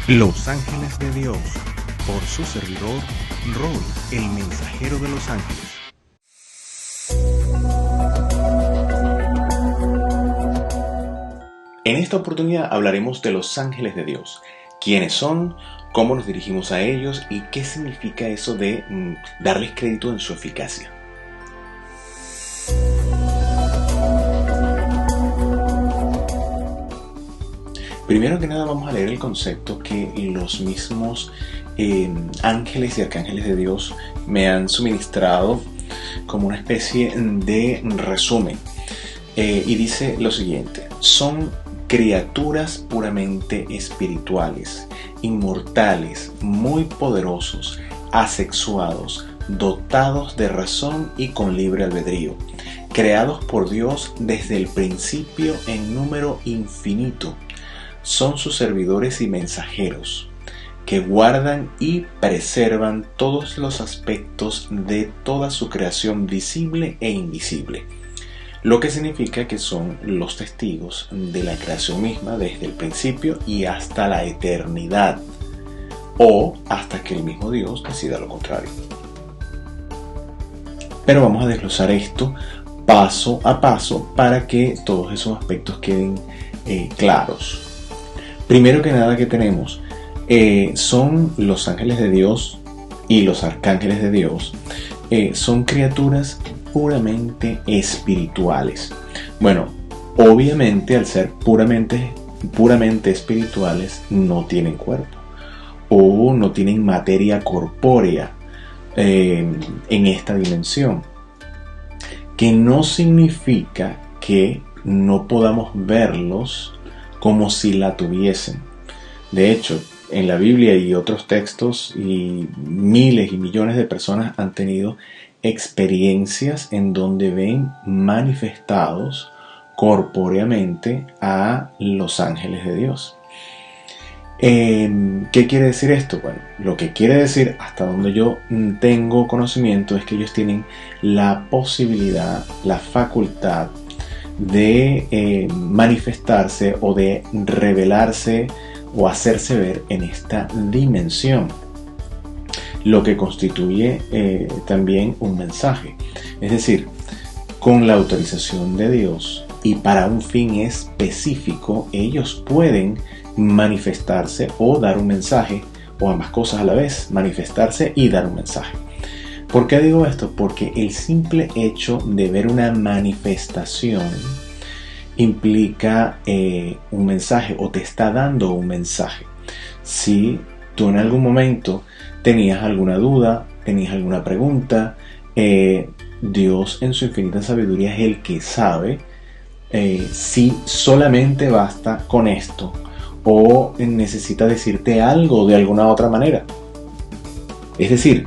Los ángeles de Dios, por su servidor, Roy, el mensajero de los ángeles. En esta oportunidad hablaremos de los ángeles de Dios. ¿Quiénes son? ¿Cómo nos dirigimos a ellos? ¿Y qué significa eso de darles crédito en su eficacia? Primero que nada vamos a leer el concepto que los mismos ángeles y arcángeles de Dios me han suministrado como una especie de resumen. Y dice lo siguiente: son criaturas puramente espirituales, inmortales, muy poderosos, asexuados, dotados de razón y con libre albedrío, creados por Dios desde el principio en número infinito. Son sus servidores y mensajeros, que guardan y preservan todos los aspectos de toda su creación visible e invisible, lo que significa que son los testigos de la creación misma desde el principio y hasta la eternidad, o hasta que el mismo Dios decida lo contrario. Pero vamos a desglosar esto paso a paso para que todos esos aspectos queden claros. Primero que nada que tenemos son los ángeles de Dios y los arcángeles de Dios. Son criaturas puramente espirituales. Bueno, obviamente al ser puramente espirituales no tienen cuerpo o no tienen materia corpórea en esta dimensión, que no significa que no podamos verlos como si la tuviesen. De hecho, en la Biblia y otros textos, y miles y millones de personas han tenido experiencias en donde ven manifestados corpóreamente a los ángeles de Dios. ¿Qué quiere decir esto? Bueno, lo que quiere decir, hasta donde yo tengo conocimiento, es que ellos tienen la posibilidad, la facultad de manifestarse o de revelarse o hacerse ver en esta dimensión, lo que constituye también un mensaje. Es decir, con la autorización de Dios y para un fin específico, ellos pueden manifestarse o dar un mensaje, o ambas cosas a la vez, manifestarse y dar un mensaje. ¿Por qué digo esto? Porque el simple hecho de ver una manifestación implica un mensaje, o te está dando un mensaje. Si tú en algún momento tenías alguna duda, tenías alguna pregunta, Dios en su infinita sabiduría es el que sabe si solamente basta con esto o necesita decirte algo de alguna otra manera. Es decir,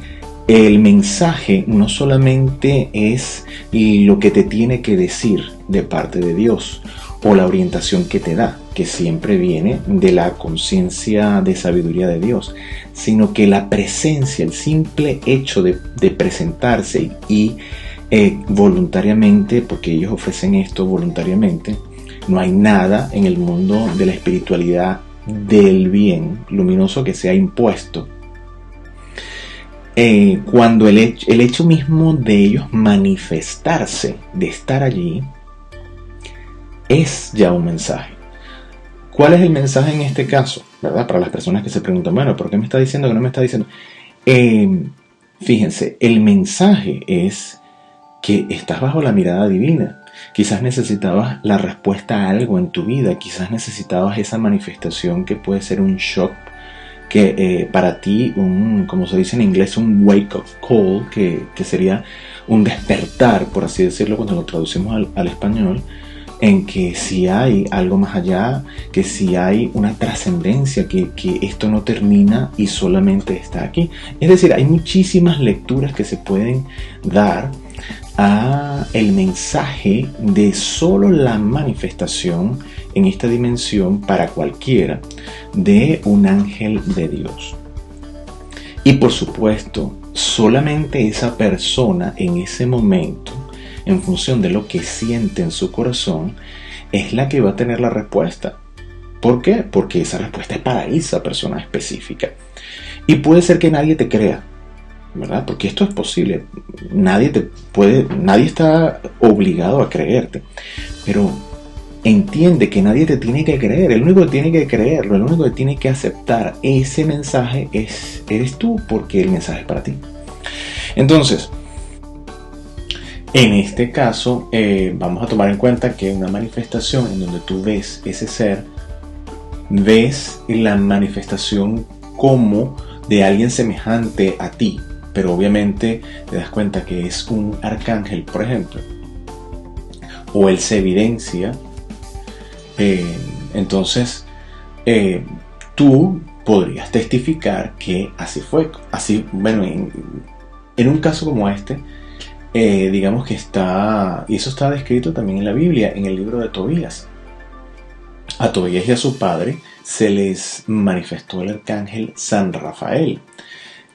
el mensaje no solamente es lo que te tiene que decir de parte de Dios o la orientación que te da, que siempre viene de la conciencia de sabiduría de Dios, sino que la presencia, el simple hecho de presentarse y voluntariamente, porque ellos ofrecen esto voluntariamente. No hay nada en el mundo de la espiritualidad del bien luminoso que sea impuesto. Cuando el hecho mismo de ellos manifestarse, de estar allí, es ya un mensaje. ¿Cuál es el mensaje en este caso? ¿Verdad? Para las personas que se preguntan, bueno, ¿por qué me está diciendo que no me está diciendo? Fíjense, el mensaje es que estás bajo la mirada divina. Quizás necesitabas la respuesta a algo en tu vida, quizás necesitabas esa manifestación que puede ser un shock, que para ti, como se dice en inglés, un wake-up call, que sería un despertar, por así decirlo, cuando lo traducimos al español, en que si hay algo más allá, que si hay una trascendencia, que esto no termina y solamente está aquí. Es decir, hay muchísimas lecturas que se pueden dar a el mensaje de solo la manifestación en esta dimensión para cualquiera de un ángel de Dios. Y por supuesto, solamente esa persona en ese momento, en función de lo que siente en su corazón, es la que va a tener la respuesta. ¿Por qué? Porque esa respuesta es para esa persona específica. Y puede ser que nadie te crea, ¿verdad? Porque esto es posible. Nadie está obligado a creerte. Pero entiende que nadie te tiene que creer. El único que tiene que creerlo, el único que tiene que aceptar ese mensaje eres tú, porque el mensaje es para ti. Entonces, en este caso, vamos a tomar en cuenta que una manifestación en donde tú ves ese ser, ves la manifestación como de alguien semejante a ti, pero obviamente te das cuenta que es un arcángel, por ejemplo, o él se evidencia. Entonces, tú podrías testificar que así fue. Así, bueno, en un caso como este, digamos que está, y eso está descrito también en la Biblia, en el libro de Tobías. A Tobías y a su padre se les manifestó el arcángel San Rafael.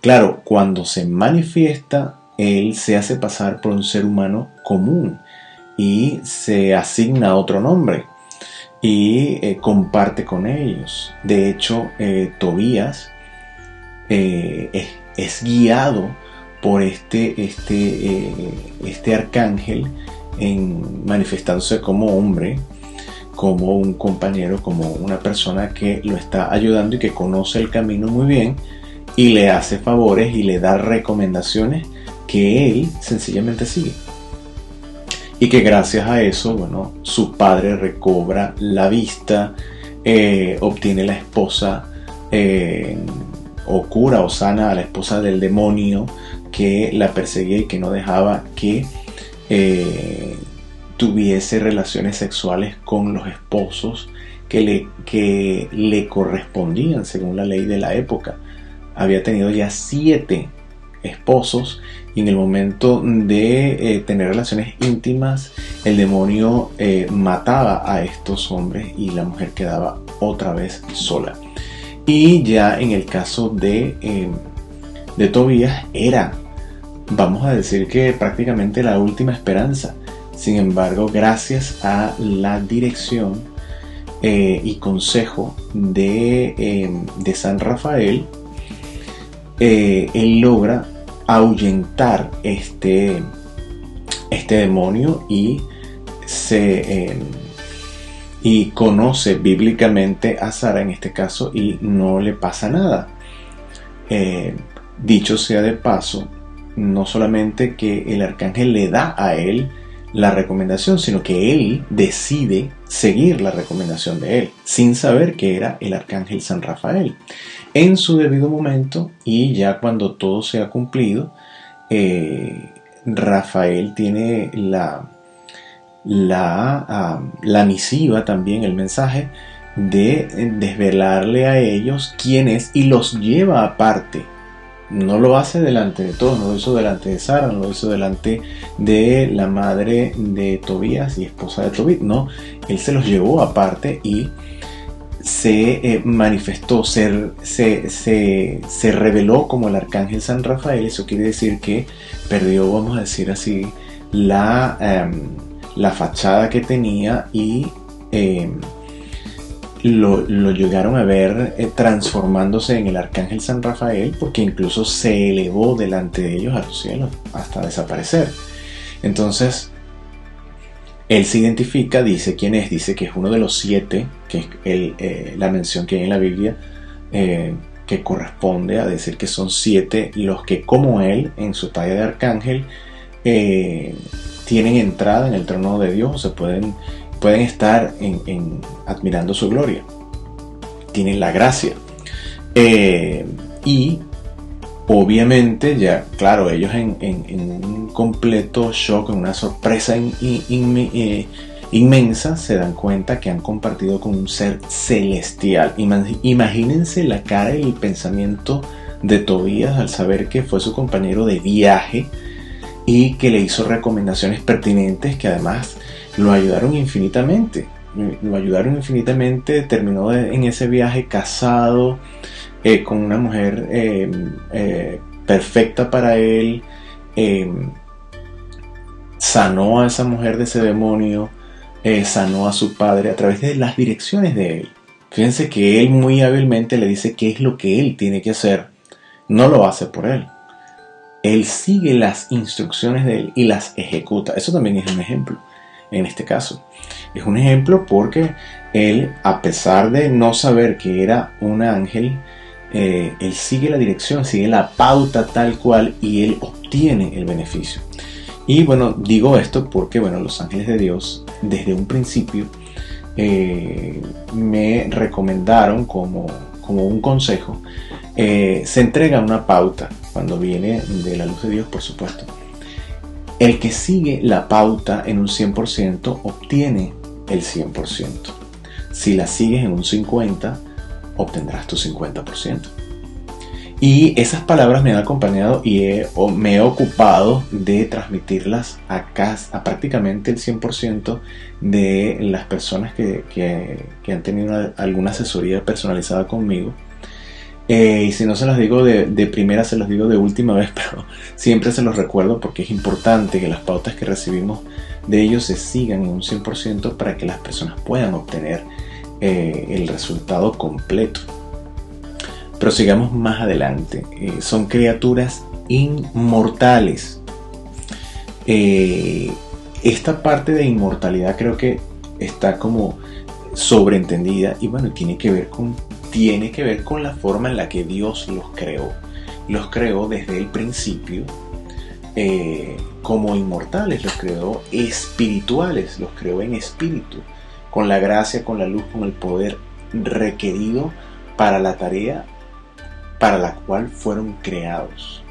Claro, cuando se manifiesta, él se hace pasar por un ser humano común y se asigna otro nombre y comparte con ellos. De hecho, Tobías es guiado por este arcángel manifestándose como hombre, como un compañero, como una persona que lo está ayudando y que conoce el camino muy bien y le hace favores y le da recomendaciones que él sencillamente sigue. Y que gracias a eso, bueno, su padre recobra la vista, obtiene la esposa, o cura o sana a la esposa del demonio que la perseguía y que no dejaba que tuviese relaciones sexuales con los esposos que le correspondían según la ley de la época. Había tenido ya 7 esposos y en el momento de tener relaciones íntimas el demonio mataba a estos hombres y la mujer quedaba otra vez sola. Y ya en el caso de Tobías era, vamos a decir que prácticamente la última esperanza. Sin embargo, gracias a la dirección y consejo de San Rafael, él logra ahuyentar este demonio y conoce bíblicamente a Sara en este caso y no le pasa nada. Dicho sea de paso, no solamente que el arcángel le da a él la recomendación, sino que él decide seguir la recomendación de él, sin saber que era el arcángel San Rafael. En su debido momento, y ya cuando todo se ha cumplido, Rafael tiene la misiva también, el mensaje de desvelarle a ellos quién es y los lleva aparte. No lo hace delante de todos, no lo hizo delante de Sara, no lo hizo delante de la madre de Tobías y esposa de Tobit, no, él se los llevó aparte y se manifestó, se reveló como el arcángel San Rafael. Eso quiere decir que perdió, vamos a decir así, la fachada que tenía y lo llegaron a ver transformándose en el arcángel San Rafael, porque incluso se elevó delante de ellos a los cielos hasta desaparecer. Entonces él se identifica, dice quién es, dice que es uno de los 7, que es la mención que hay en la Biblia, que corresponde a decir que son 7 los que, como él, en su talla de arcángel, tienen entrada en el trono de Dios, o se pueden estar admirando su gloria, tienen la gracia. Y obviamente ya, claro, ellos en un completo shock, en una sorpresa inmensa, se dan cuenta que han compartido con un ser celestial. Imagínense la cara y el pensamiento de Tobías al saber que fue su compañero de viaje y que le hizo recomendaciones pertinentes que además lo ayudaron infinitamente. Terminó en ese viaje casado, con una mujer perfecta para él, sanó a esa mujer de ese demonio, sanó a su padre a través de las direcciones de él. Fíjense que él muy hábilmente le dice qué es lo que él tiene que hacer. No lo hace por él. Él sigue las instrucciones de él y las ejecuta. Eso también es un ejemplo en este caso. Es un ejemplo porque él, a pesar de no saber que era un ángel, él sigue la dirección, sigue la pauta tal cual y él obtiene el beneficio. Y bueno, digo esto porque bueno, los ángeles de Dios desde un principio me recomendaron como un consejo, se entrega una pauta cuando viene de la luz de Dios, por supuesto. El que sigue la pauta en un 100% obtiene el 100%. Si la sigues en un 50%, obtendrás tu 50%. Y esas palabras me han acompañado y me he ocupado de transmitirlas a prácticamente el 100% de las personas que han tenido alguna asesoría personalizada conmigo. Y si no se los digo de primera, se los digo de última vez, pero siempre se los recuerdo porque es importante que las pautas que recibimos de ellos se sigan en un 100% para que las personas puedan obtener el resultado completo. Pero sigamos más adelante. Son criaturas inmortales. Esta parte de inmortalidad creo que está como sobreentendida y bueno, tiene que ver con la forma en la que Dios los creó. Los creó desde el principio como inmortales, los creó espirituales, los creó en espíritu, con la gracia, con la luz, con el poder requerido para la tarea para la cual fueron creados.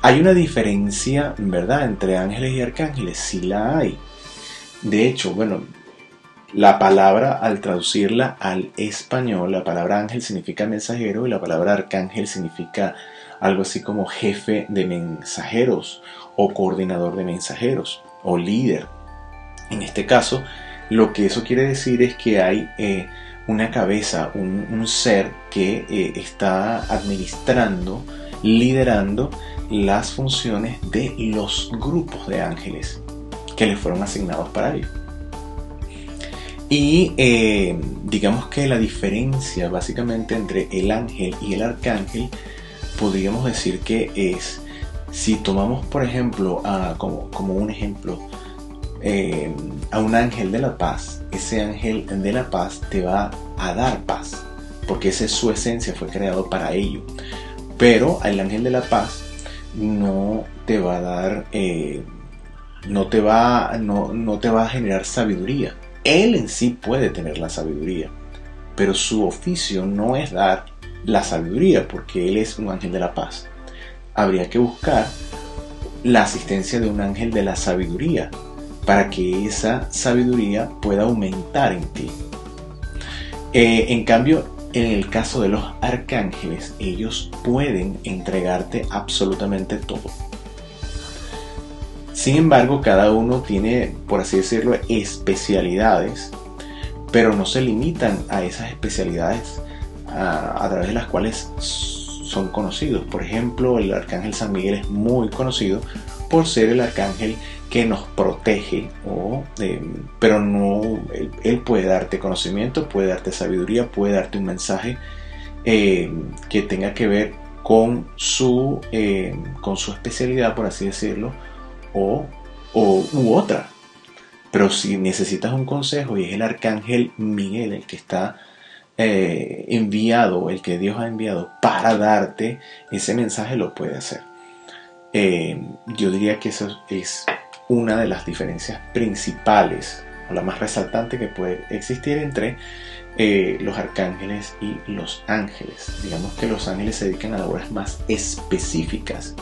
Hay una diferencia, ¿verdad?, entre ángeles y arcángeles. Sí la hay. De hecho, bueno, la palabra, al traducirla al español, la palabra ángel significa mensajero y la palabra arcángel significa algo así como jefe de mensajeros o coordinador de mensajeros o líder. En este caso, lo que eso quiere decir es que hay una cabeza, un ser que está administrando, liderando las funciones de los grupos de ángeles que les fueron asignados para ello. Y digamos que la diferencia básicamente entre el ángel y el arcángel podríamos decir que es, si tomamos por ejemplo como un ejemplo a un ángel de la paz, ese ángel de la paz te va a dar paz porque esa es su esencia, fue creado para ello. Pero el ángel de la paz no te va a dar no te va a generar sabiduría. Él en sí puede tener la sabiduría, pero su oficio no es dar la sabiduría porque él es un ángel de la paz. Habría que buscar la asistencia de un ángel de la sabiduría para que esa sabiduría pueda aumentar en ti. En cambio, en el caso de los arcángeles, ellos pueden entregarte absolutamente todo. Sin embargo, cada uno tiene, por así decirlo, especialidades, pero no se limitan a esas especialidades a través de las cuales son conocidos. Por ejemplo, el arcángel San Miguel es muy conocido por ser el arcángel que nos protege, pero no, él puede darte conocimiento, puede darte sabiduría, puede darte un mensaje que tenga que ver con su especialidad, por así decirlo, u otra. Pero si necesitas un consejo y es el arcángel Miguel el que está enviado, el que Dios ha enviado para darte ese mensaje, lo puede hacer. Yo diría que eso es una de las diferencias principales o la más resaltante que puede existir entre los arcángeles y los ángeles. Digamos que los ángeles se dedican a labores más específicas,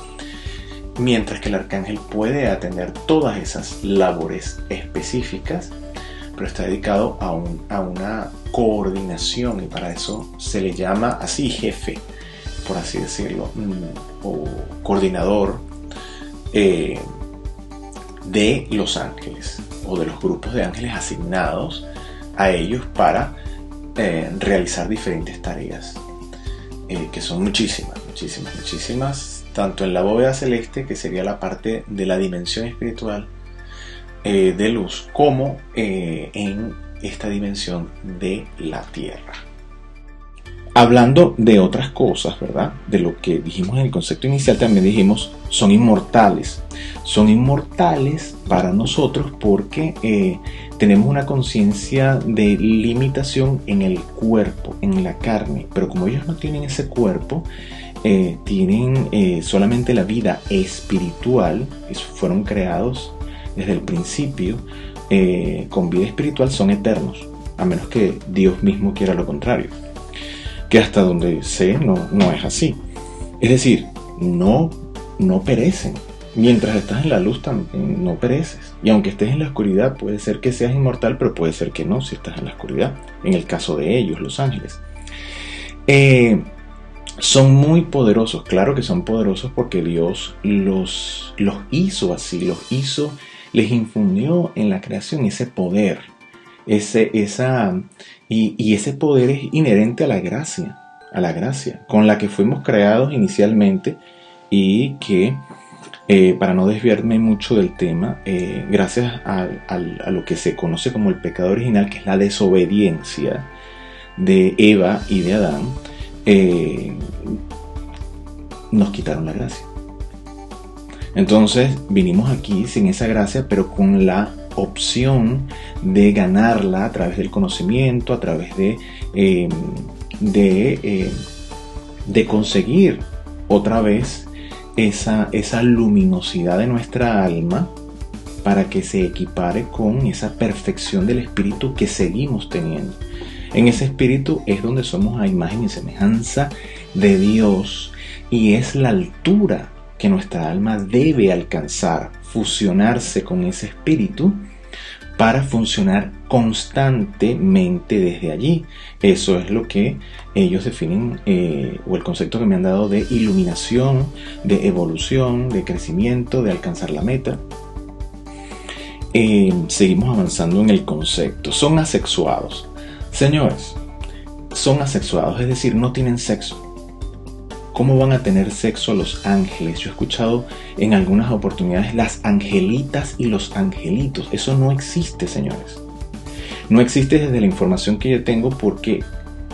mientras que el arcángel puede atender todas esas labores específicas, pero está dedicado a una coordinación, y para eso se le llama así jefe, por así decirlo, o coordinador de los ángeles o de los grupos de ángeles asignados a ellos para realizar diferentes tareas, que son muchísimas, tanto en la bóveda celeste, que sería la parte de la dimensión espiritual, de luz como en esta dimensión de la Tierra. Hablando de otras cosas, ¿verdad? De lo que dijimos en el concepto inicial, también dijimos, son inmortales. Son inmortales para nosotros porque tenemos una conciencia de limitación en el cuerpo, en la carne. Pero como ellos no tienen ese cuerpo, tienen solamente la vida espiritual, fueron creados desde el principio con vida espiritual, son eternos, a menos que Dios mismo quiera lo contrario. Que hasta donde sé no es así. Es decir, no perecen. Mientras estás en la luz también no pereces. Y aunque estés en la oscuridad, puede ser que seas inmortal, pero puede ser que no si estás en la oscuridad. En el caso de ellos, los ángeles. Son muy poderosos. Claro que son poderosos porque Dios los hizo así. Les infundió en la creación ese poder. Y ese poder es inherente a la gracia con la que fuimos creados inicialmente, y que para no desviarme mucho del tema, gracias a lo que se conoce como el pecado original, que es la desobediencia de Eva y de Adán, nos quitaron la gracia. Entonces vinimos aquí sin esa gracia, pero con la opción de ganarla a través del conocimiento, a través de conseguir otra vez esa luminosidad de nuestra alma, para que se equipare con esa perfección del espíritu que seguimos teniendo. En ese espíritu es donde somos a imagen y semejanza de Dios, y es la altura que nuestra alma debe alcanzar, fusionarse con ese espíritu para funcionar constantemente desde allí. Eso es lo que ellos definen, o el concepto que me han dado de iluminación, de evolución, de crecimiento, de alcanzar la meta. Seguimos avanzando en el concepto. Son asexuados. Señores, son asexuados, es decir, no tienen sexo. ¿Cómo van a tener sexo los ángeles? Yo he escuchado en algunas oportunidades las angelitas y los angelitos. Eso no existe, señores. No existe desde la información que yo tengo, porque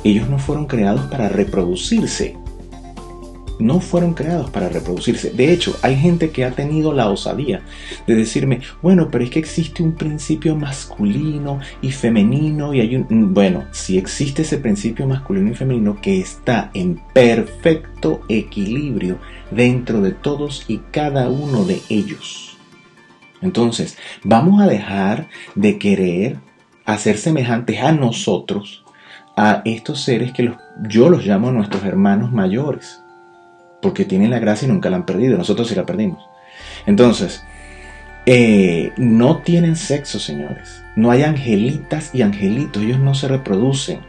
ellos no fueron creados para reproducirse. No fueron creados para reproducirse. De hecho, hay gente que ha tenido la osadía de decirme, bueno, pero es que existe un principio masculino y femenino, y bueno, si existe ese principio masculino y femenino que está en perfecto equilibrio dentro de todos y cada uno de ellos. Entonces, vamos a dejar de querer hacer semejantes a nosotros, a estos seres que yo los llamo nuestros hermanos mayores, porque tienen la gracia y nunca la han perdido. Nosotros sí la perdimos. Entonces, no tienen sexo, señores. No hay angelitas y angelitos. Ellos no se reproducen.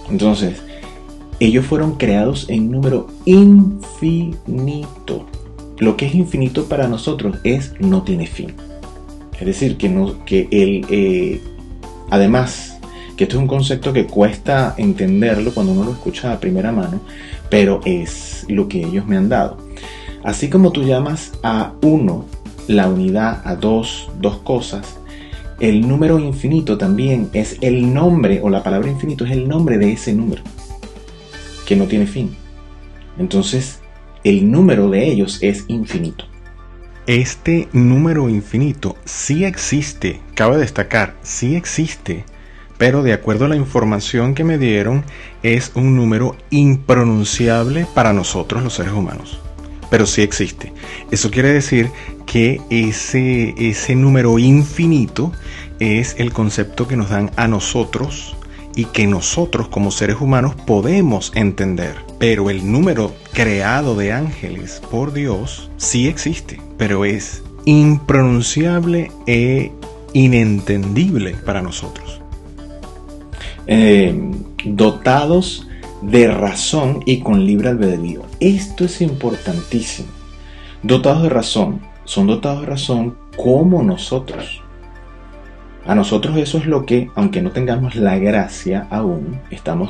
Entonces, ellos fueron creados en número infinito. Lo que es infinito para nosotros no tiene fin. Es decir, además, que esto es un concepto que cuesta entenderlo cuando uno lo escucha a primera mano, pero es lo que ellos me han dado. Así como tú llamas a uno la unidad, a dos cosas, el número infinito también es el nombre, o la palabra infinito es el nombre de ese número, que no tiene fin. Entonces, el número de ellos es infinito. Este número infinito sí existe, cabe destacar, sí existe, pero de acuerdo a la información que me dieron, es un número impronunciable para nosotros los seres humanos. Pero sí existe. Eso quiere decir que ese número infinito es el concepto que nos dan a nosotros y que nosotros como seres humanos podemos entender. Pero el número creado de ángeles por Dios sí existe, pero es impronunciable e inentendible para nosotros. Dotados de razón y con libre albedrío. Esto es importantísimo. Dotados de razón. Son dotados de razón como nosotros. A nosotros eso es lo que, aunque no tengamos la gracia aún, estamos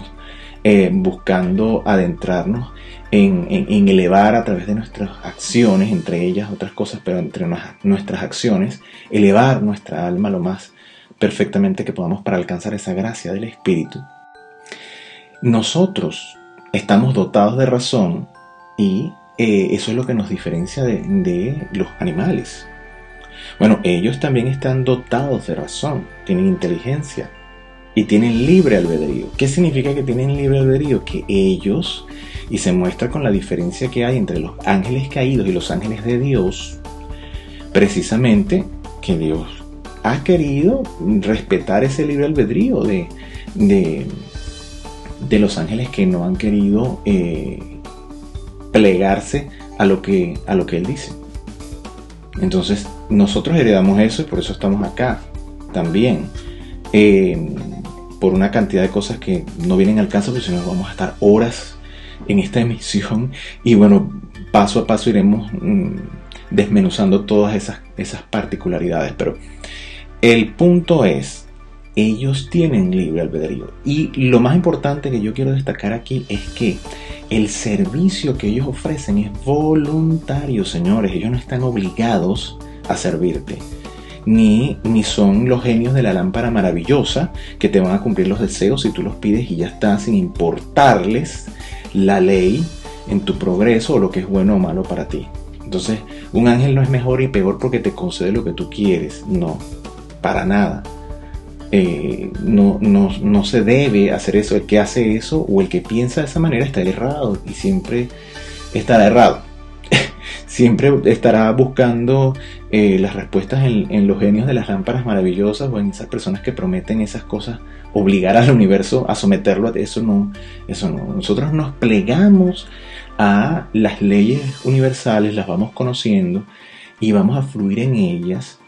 buscando adentrarnos en elevar a través de nuestras acciones, entre ellas otras cosas, pero entre nuestras acciones, elevar nuestra alma lo más perfectamente que podamos para alcanzar esa gracia del Espíritu. Nosotros estamos dotados de razón y eso es lo que nos diferencia de los animales. Bueno, ellos también están dotados de razón, tienen inteligencia y tienen libre albedrío. ¿Qué significa que tienen libre albedrío? Que ellos, y se muestra con la diferencia que hay entre los ángeles caídos y los ángeles de Dios, precisamente que Dios ha querido respetar ese libre albedrío de los ángeles que no han querido plegarse a lo que Él dice. Entonces nosotros heredamos eso y por eso estamos acá también, por una cantidad de cosas que no vienen al caso, porque si no vamos a estar horas en esta emisión y bueno, paso a paso iremos desmenuzando todas esas particularidades, pero el punto es, ellos tienen libre albedrío y lo más importante que yo quiero destacar aquí es que el servicio que ellos ofrecen es voluntario, señores. Ellos no están obligados a servirte, ni son los genios de la lámpara maravillosa que te van a cumplir los deseos si tú los pides y ya está, sin importarles la ley en tu progreso o lo que es bueno o malo para ti. Entonces, un ángel no es mejor y peor porque te concede lo que tú quieres, no, para nada. No se debe hacer eso. El que hace eso o el que piensa de esa manera está errado y siempre estará errado. Siempre estará buscando las respuestas en los genios de las lámparas maravillosas o en esas personas que prometen esas cosas, obligar al universo a someterlo a eso. No. Nosotros nos plegamos a las leyes universales, las vamos conociendo y vamos a fluir en ellas.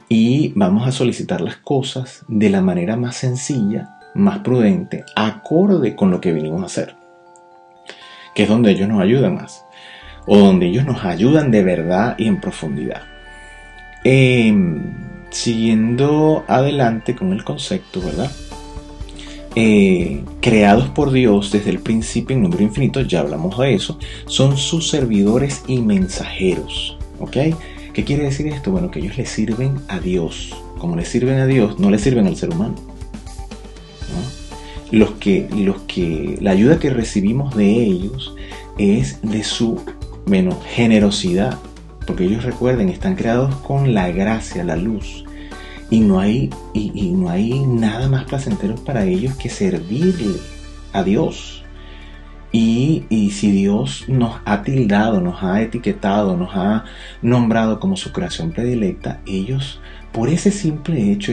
Y vamos a solicitar las cosas de la manera más sencilla, más prudente, acorde con lo que venimos a hacer. Que es donde ellos nos ayudan más. O donde ellos nos ayudan de verdad y en profundidad. Siguiendo adelante con el concepto, ¿verdad? Creados por Dios desde el principio en número infinito, ya hablamos de eso, son sus servidores y mensajeros. ¿Ok? ¿Qué quiere decir esto? Bueno, que ellos le sirven a Dios. Como le sirven a Dios, no le sirven al ser humano, ¿no? La ayuda que recibimos de ellos es de su generosidad. Porque ellos, recuerden, están creados con la gracia, la luz. Y no hay nada más placentero para ellos que servirle a Dios. Y si Dios nos ha tildado, nos ha etiquetado, nos ha nombrado como su creación predilecta, ellos, por ese simple hecho,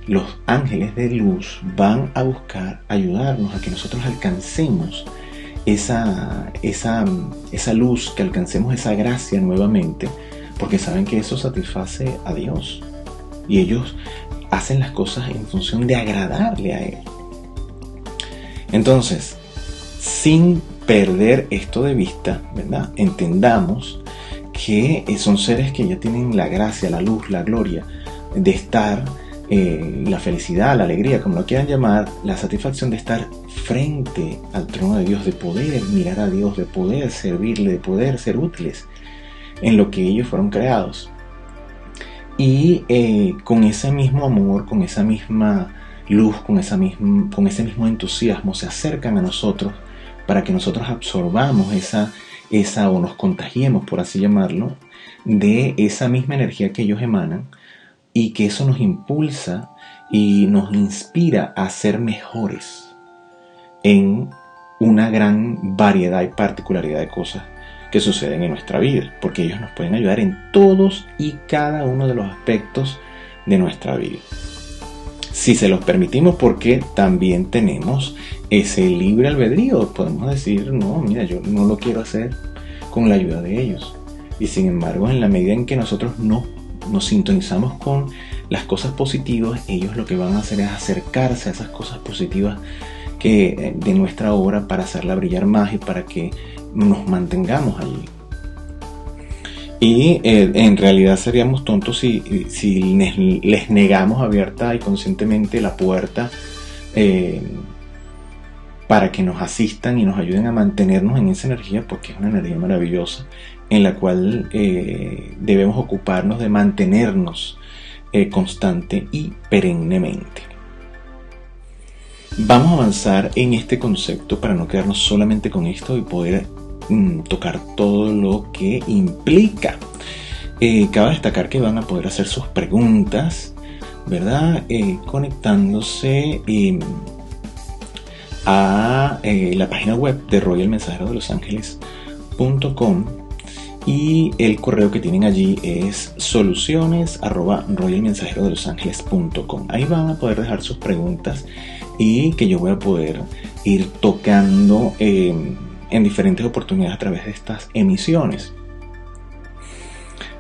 los ángeles de luz van a buscar ayudarnos a que nosotros alcancemos esa luz, que alcancemos esa gracia nuevamente, porque saben que eso satisface a Dios. Y ellos hacen las cosas en función de agradarle a Él. Entonces, sin perder esto de vista, ¿verdad? Entendamos que son seres que ya tienen la gracia, la luz, la gloria de estar, la felicidad, la alegría, como lo quieran llamar, la satisfacción de estar frente al trono de Dios, de poder mirar a Dios, de poder servirle, de poder ser útiles en lo que ellos fueron creados. Y con ese mismo amor, con esa misma luz, con ese mismo entusiasmo, se acercan a nosotros para que nosotros absorbamos esa o nos contagiemos, por así llamarlo, de esa misma energía que ellos emanan, y que eso nos impulsa y nos inspira a ser mejores en una gran variedad y particularidad de cosas que suceden en nuestra vida, porque ellos nos pueden ayudar en todos y cada uno de los aspectos de nuestra vida. Si se los permitimos, porque también tenemos ese libre albedrío. Podemos decir, no, mira, yo no lo quiero hacer con la ayuda de ellos. Y sin embargo, en la medida en que nosotros nos sintonizamos con las cosas positivas, ellos lo que van a hacer es acercarse a esas cosas positivas de nuestra obra para hacerla brillar más y para que nos mantengamos allí. Y en realidad seríamos tontos si les negamos abierta y conscientemente la puerta para que nos asistan y nos ayuden a mantenernos en esa energía, porque es una energía maravillosa en la cual debemos ocuparnos de mantenernos constante y perennemente. Vamos a avanzar en este concepto para no quedarnos solamente con esto y poder tocar todo lo que implica. Cabe destacar que van a poder hacer sus preguntas, ¿verdad? Conectándose a la página web de royalmensajerodelosangeles.com, y el correo que tienen allí es soluciones@royalmensajerodelosangeles.com. Ahí van a poder dejar sus preguntas y que yo voy a poder ir tocando en diferentes oportunidades a través de estas emisiones.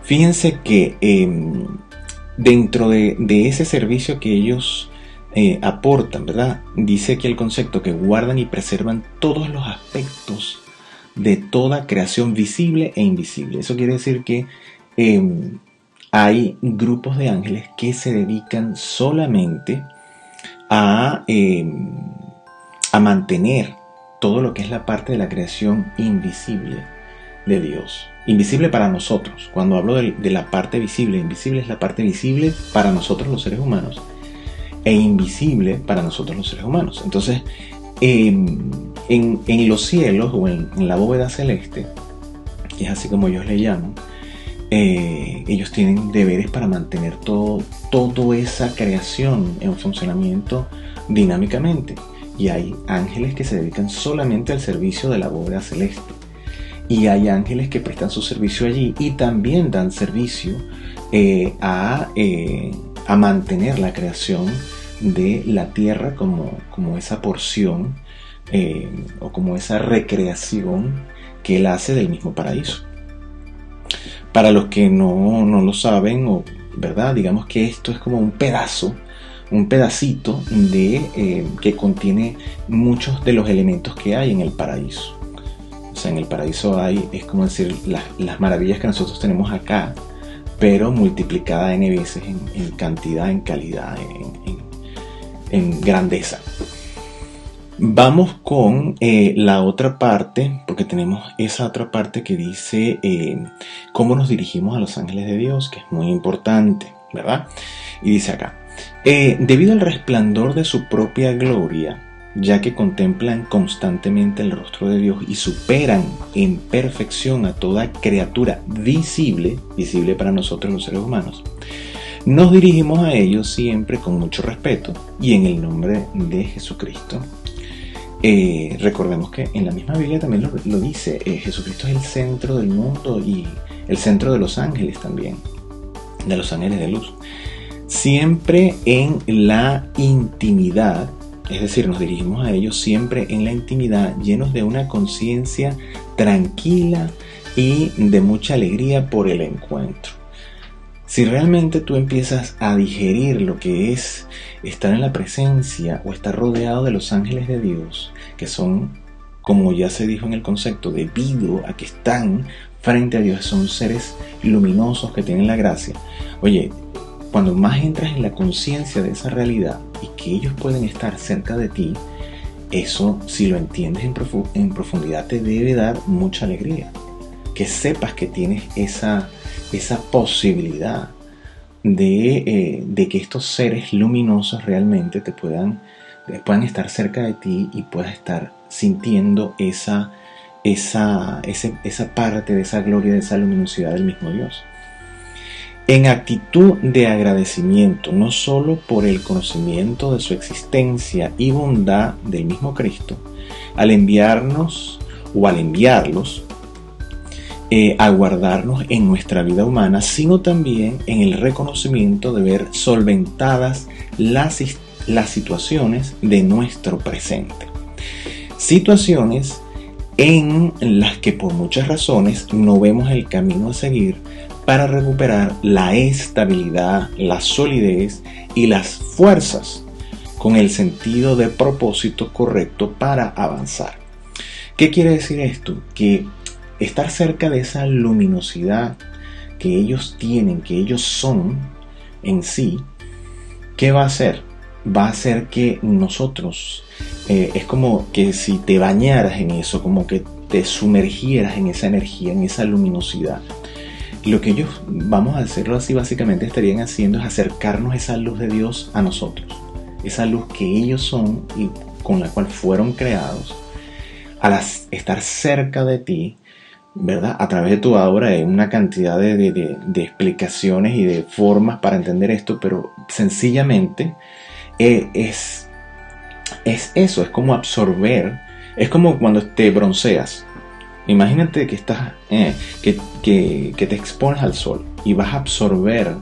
Fíjense que dentro de ese servicio que ellos aportan, ¿verdad? Dice aquí el concepto que guardan y preservan todos los aspectos de toda creación visible e invisible. Eso quiere decir que hay grupos de ángeles que se dedican solamente a mantener todo lo que es la parte de la creación invisible de Dios. Invisible para nosotros. Cuando hablo de la parte visible, invisible es la parte visible para nosotros los seres humanos e invisible para nosotros los seres humanos. Entonces, en los cielos o en la bóveda celeste, que es así como ellos le llaman, ellos tienen deberes para mantener toda esa creación en funcionamiento dinámicamente. Y hay ángeles que se dedican solamente al servicio de la bóveda celeste. Y hay ángeles que prestan su servicio allí y también dan servicio a mantener la creación de la tierra como esa porción o como esa recreación que él hace del mismo paraíso. Para los que no lo saben, ¿verdad? Digamos que esto es como un pedacito que contiene muchos de los elementos que hay en el paraíso. O sea, en el paraíso es como decir las maravillas que nosotros tenemos acá, pero multiplicada n veces en cantidad, en calidad, en grandeza. Vamos con la otra parte, porque tenemos esa otra parte que dice cómo nos dirigimos a los ángeles de Dios, que es muy importante, ¿verdad? Y dice acá, debido al resplandor de su propia gloria, ya que contemplan constantemente el rostro de Dios y superan en perfección a toda criatura visible para nosotros los seres humanos, nos dirigimos a ellos siempre con mucho respeto y en el nombre de Jesucristo. Recordemos que en la misma Biblia también lo dice, Jesucristo es el centro del mundo y el centro de los ángeles también, de los ángeles de luz. Siempre en la intimidad, es decir, nos dirigimos a ellos siempre en la intimidad, llenos de una conciencia tranquila y de mucha alegría por el encuentro. Si realmente tú empiezas a digerir lo que es estar en la presencia o estar rodeado de los ángeles de Dios, que son, como ya se dijo en el concepto, debido a que están frente a Dios, son seres luminosos que tienen la gracia. Oye, cuando más entras en la conciencia de esa realidad y que ellos pueden estar cerca de ti, eso, si lo entiendes en profundidad, te debe dar mucha alegría. Que sepas que tienes esa posibilidad de que estos seres luminosos realmente te puedan estar cerca de ti y puedas estar sintiendo esa parte de esa gloria, de esa luminosidad del mismo Dios. En actitud de agradecimiento, no solo por el conocimiento de su existencia y bondad del mismo Cristo, al enviarlos a guardarnos en nuestra vida humana, sino también en el reconocimiento de ver solventadas las situaciones de nuestro presente. Situaciones en las que por muchas razones no vemos el camino a seguir para recuperar la estabilidad, la solidez y las fuerzas con el sentido de propósito correcto para avanzar. ¿Qué quiere decir esto? Que estar cerca de esa luminosidad que ellos tienen, que ellos son en sí, ¿qué va a hacer? Va a hacer que nosotros Es como que si te bañaras en eso, como que te sumergieras en esa energía, en esa luminosidad. Y lo que ellos, vamos a hacerlo así, básicamente estarían haciendo es acercarnos esa luz de Dios a nosotros. Esa luz que ellos son y con la cual fueron creados. Al estar cerca de ti, ¿verdad? A través de tu obra hay una cantidad de explicaciones y de formas para entender esto, pero sencillamente es eso, es como absorber, es como cuando te bronceas. Imagínate que estás, que te expones al sol y vas a absorber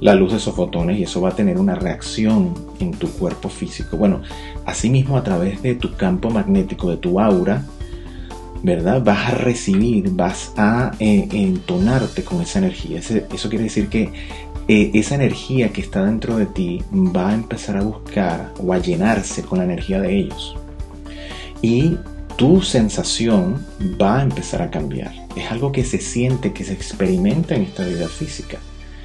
la luz de esos fotones y eso va a tener una reacción en tu cuerpo físico. Bueno, asimismo a través de tu campo magnético, de tu aura, ¿verdad? Vas a recibir, vas a entonarte con esa energía. Eso quiere decir que esa energía que está dentro de ti va a empezar a buscar o a llenarse con la energía de ellos. Y tu sensación va a empezar a cambiar. Es algo que se siente, que se experimenta en esta vida física.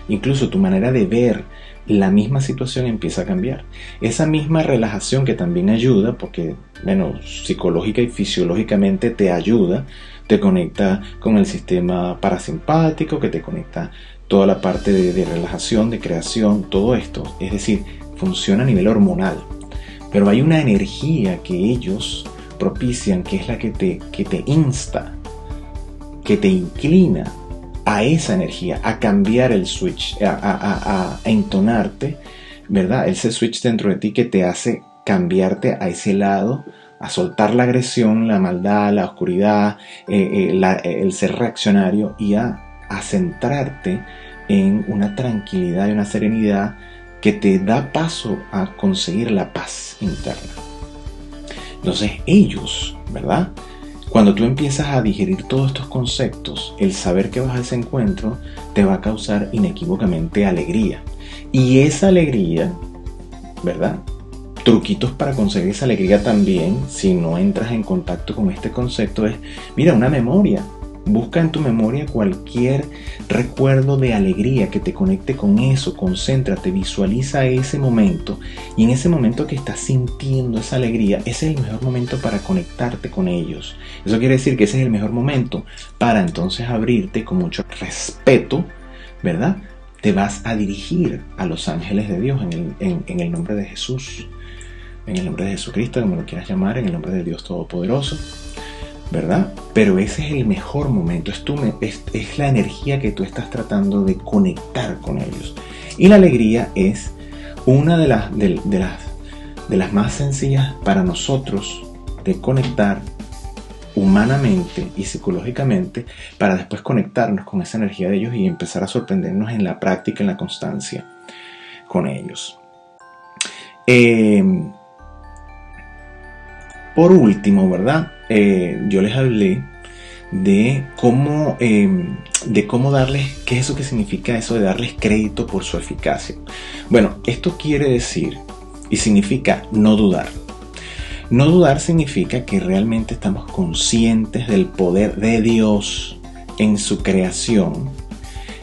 Incluso tu manera de ver la misma situación empieza a cambiar. Esa misma relajación que también ayuda, porque bueno, psicológica y fisiológicamente te ayuda, te conecta con el sistema parasimpático, que te conecta toda la parte de relajación, de creación, todo esto. Es decir, funciona a nivel hormonal. Pero hay una energía que ellos propician, que es la que te insta, que te inclina a esa energía, a cambiar el switch, a entonarte, ¿verdad? Ese switch dentro de ti que te hace cambiarte a ese lado, a soltar la agresión, la maldad, la oscuridad, el ser reaccionario y a centrarte en una tranquilidad y una serenidad que te da paso a conseguir la paz interna. Entonces ellos, ¿verdad? Cuando tú empiezas a digerir todos estos conceptos, el saber que vas a ese encuentro te va a causar inequívocamente alegría. Y esa alegría, ¿verdad? Truquitos para conseguir esa alegría también, si no entras en contacto con este concepto, es, mira, una memoria. Busca en tu memoria cualquier recuerdo de alegría que te conecte con eso, concéntrate, visualiza ese momento y en ese momento que estás sintiendo esa alegría, ese es el mejor momento para conectarte con ellos. Eso quiere decir que ese es el mejor momento para entonces abrirte con mucho respeto, ¿verdad? Te vas a dirigir a los ángeles de Dios en el nombre de Jesús, en el nombre de Jesucristo, como lo quieras llamar, en el nombre de Dios Todopoderoso, ¿verdad? Pero ese es el mejor momento, es la energía que tú estás tratando de conectar con ellos. Y la alegría es una de las más sencillas para nosotros de conectar humanamente y psicológicamente para después conectarnos con esa energía de ellos y empezar a sorprendernos en la práctica, en la constancia con ellos. Por último, ¿verdad? Yo les hablé de cómo darles, ¿qué es eso que significa eso de darles crédito por su eficacia? Bueno, esto quiere decir y significa no dudar. No dudar significa que realmente estamos conscientes del poder de Dios en su creación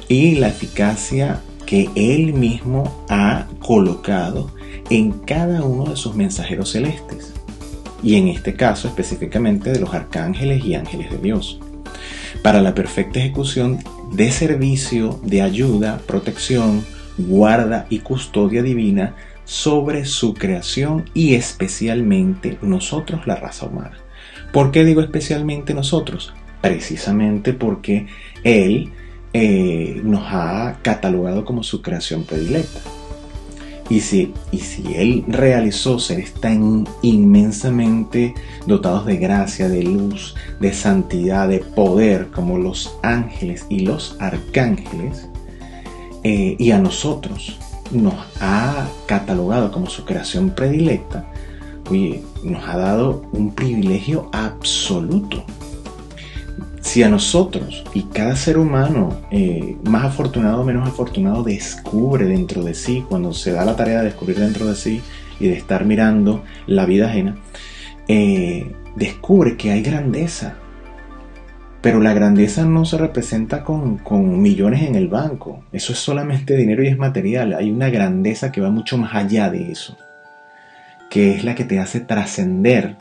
y la eficacia que Él mismo ha colocado en cada uno de sus mensajeros celestes. Y en este caso específicamente de los arcángeles y ángeles de Dios, para la perfecta ejecución de servicio, de ayuda, protección, guarda y custodia divina sobre su creación y especialmente nosotros, la raza humana. ¿Por qué digo especialmente nosotros? Precisamente porque Él nos ha catalogado como su creación predilecta. Y si Él realizó seres tan inmensamente dotados de gracia, de luz, de santidad, de poder, como los ángeles y los arcángeles, y a nosotros nos ha catalogado como su creación predilecta, oye, nos ha dado un privilegio absoluto. Si a nosotros y cada ser humano, más afortunado o menos afortunado, descubre dentro de sí, cuando se da la tarea de descubrir dentro de sí y de estar mirando la vida ajena, descubre que hay grandeza. Pero la grandeza no se representa con millones en el banco. Eso es solamente dinero y es material. Hay una grandeza que va mucho más allá de eso, que es la que te hace trascender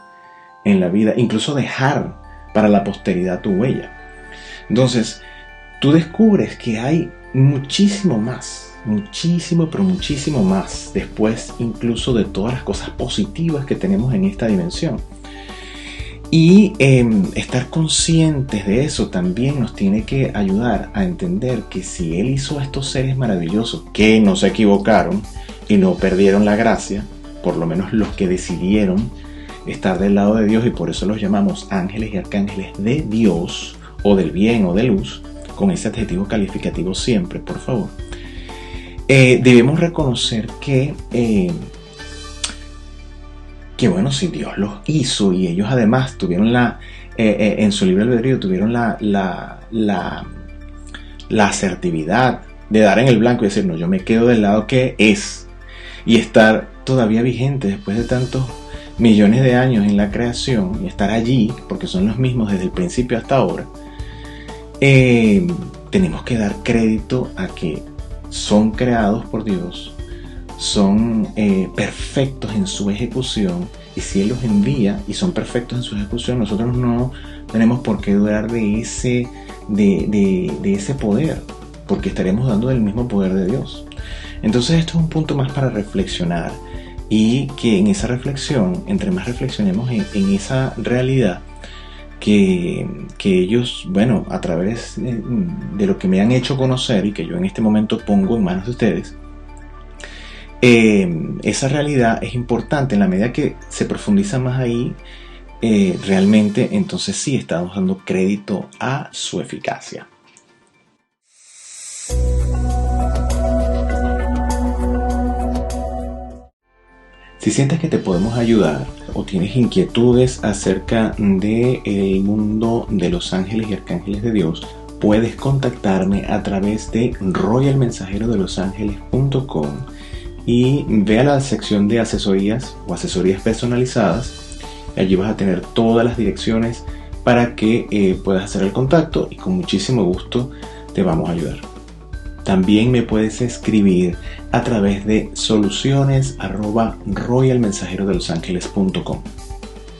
en la vida, incluso dejar para la posteridad tu huella. Entonces, tú descubres que hay muchísimo más, muchísimo, pero muchísimo más, después incluso de todas las cosas positivas que tenemos en esta dimensión. Y estar conscientes de eso también nos tiene que ayudar a entender que si Él hizo a estos seres maravillosos que no se equivocaron y no perdieron la gracia, por lo menos los que decidieron estar del lado de Dios, y por eso los llamamos ángeles y arcángeles de Dios, o del bien o de luz, con ese adjetivo calificativo siempre, por favor, debemos reconocer que bueno, si Dios los hizo y ellos además tuvieron en su libre albedrío tuvieron la asertividad de dar en el blanco y decir, no, yo me quedo del lado que es, y estar todavía vigente después de tantos millones de años en la creación, y estar allí, porque son los mismos desde el principio hasta ahora, tenemos que dar crédito a que son creados por Dios, son perfectos en su ejecución, y si Él los envía y son perfectos en su ejecución, nosotros no tenemos por qué dudar de ese poder, porque estaremos dando del mismo poder de Dios. Entonces esto es un punto más para reflexionar, y que en esa reflexión, entre más reflexionemos en esa realidad que ellos, bueno, a través de lo que me han hecho conocer y que yo en este momento pongo en manos de ustedes, esa realidad es importante. En la medida que se profundiza más ahí, realmente entonces sí estamos dando crédito a su eficacia. Si sientes que te podemos ayudar o tienes inquietudes acerca del mundo de los ángeles y arcángeles de Dios, puedes contactarme a través de royalmensajerodelosangeles.com y ve a la sección de asesorías o asesorías personalizadas. Allí vas a tener todas las direcciones para que puedas hacer el contacto, y con muchísimo gusto te vamos a ayudar. También me puedes escribir a través de soluciones@royalmensajerodelosangeles.com.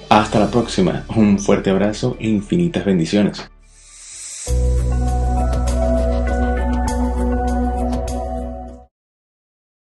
Hasta la próxima, un fuerte abrazo e infinitas bendiciones.